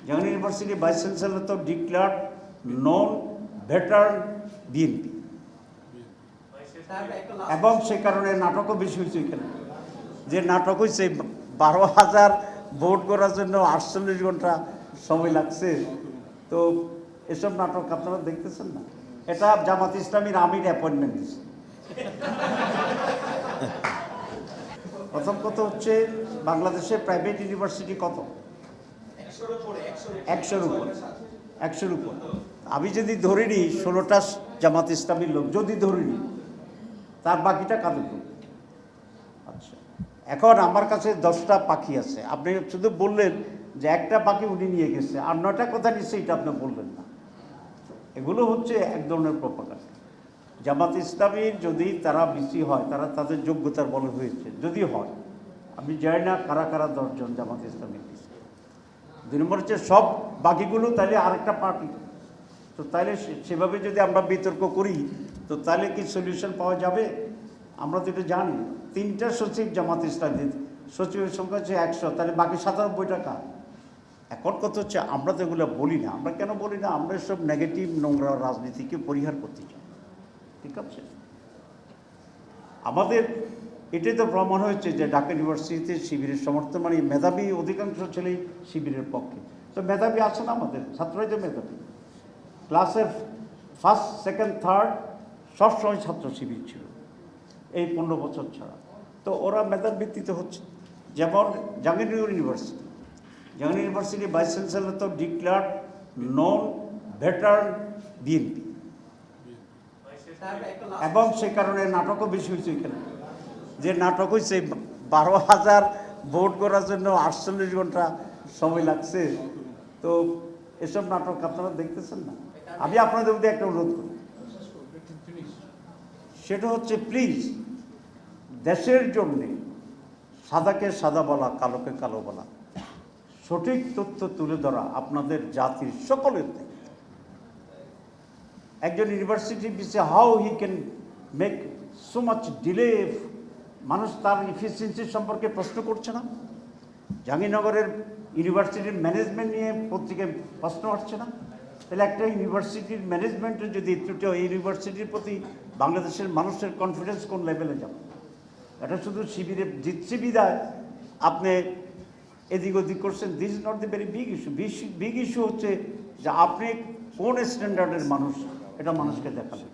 Jahangir university vice chancellor তো declared নন veteran BNP, এবং সে কারণে নাটকও বেশি হয়েছে এখানে। যে নাটক হয়েছে 12,000 ভোট করার জন্য 48 ঘন্টা সময় লাগছে। তো এসব নাটক আপনারা দেখতেছেন না? এটা জামাত ইসলামীর আমির অ্যাপয়েন্টমেন্ট দিচ্ছে। প্রথম কথা হচ্ছে, বাংলাদেশের প্রাইভেট ইউনিভার্সিটি কত? 100-র উপর। আমি যদি ধরে নিই 16টা জামাত ইসলামীর লোক, যদি ধরে নিই, তার বাকিটা কাদের লোক? আচ্ছা, এখন আমার কাছে 10টা পাখি আছে। আপনি শুধু বললেন যে একটা পাখি উনি নিয়ে গেছে, আর 9টা কথা নিচ্ছে, এটা আপনি বলবেন না। এগুলো হচ্ছে এক ধরনের প্রপাগান্ডা। জামাত ইসলামীর যদি তারা বেশি হয়, তারা তাদের যোগ্যতার বলে হয়েছে, যদি হয়, আমি জানি না কারা কারা 10 জন জামাত ইসলামীর বেশি। 2 নম্বর হচ্ছে সব বাকিগুলো তাহলে আরেকটা পার্টি। তো তাইলে সেভাবে যদি আমরা বিতর্ক করি, তো তাহলে কি সলিউশন পাওয়া যাবে? আমরা তো এটা জানি। 3টা সচিব জামাত ইসলামী, সচিবের সংখ্যা হচ্ছে 100, তাহলে বাকি 97 টাকা। এখন কথা হচ্ছে, আমরা তো এগুলো বলি না। আমরা কেন বলি না? আমরা সব নেগেটিভ নোংরা রাজনীতিকে পরিহার করতে চাই, ঠিক আছে? আমাদের এটাই তো প্রমাণ হয়েছে যে ঢাকা ইউনিভার্সিটিতে শিবিরের সমর্থন, মানে মেধাবী অধিকাংশ ছেলেই শিবিরের পক্ষে। তো মেধাবী আছে না আমাদের ছাত্রই? তো মেধাবী ক্লাসের ফার্স্ট, সেকেন্ড, থার্ড সবসময় ছাত্র শিবির ছিল এই 15 বছর ছাড়া। তো ওরা মেধার ভিত্তিতে হচ্ছে। যেমন জাহাঙ্গীরনগর ইউনিভার্সিটি ভাইস চ্যান্সেলর তো ডিক্লার্ড নন ভেটারান বিএনপি, এবং সে কারণে নাটকও বেশি হয়েছে এখানে। যে নাটক হয়েছে 12,000 ভোট করার জন্য 48 ঘন্টা সময় লাগছে। তো এসব নাটক আপনারা দেখতেছেন না? আমি আপনাদের মধ্যে একটা অনুরোধ করি, সেটা হচ্ছে প্লিজ দেশের জন্যে সাদাকে সাদা বলা, কালোকে কালো বলা, সঠিক তথ্য তুলে ধরা আপনাদের জাতির সকলের দায়িত্ব। একজন ইউনিভার্সিটি পিছিয়ে how he can make so much delay, মানুষ তার ইফিসিয়েন্সি সম্পর্কে প্রশ্ন করছে না? জাহাঙ্গীরনগরের ইউনিভার্সিটির ম্যানেজমেন্ট নিয়ে পত্রিকায় প্রশ্ন আসছে না? তাহলে একটা ইউনিভার্সিটির ম্যানেজমেন্টের যদি ত্রুটি, এই ইউনিভার্সিটির প্রতি বাংলাদেশের মানুষের কনফিডেন্স কোন লেভেলে যাবে? এটা শুধু শিবিরে জিতছে বিদায় আপনি এদিক ওদিক করছেন। This is not the very big issue. Big issue হচ্ছে যে আপনি কোন স্ট্যান্ডার্ডের মানুষ, এটা মানুষকে দেখাবেন।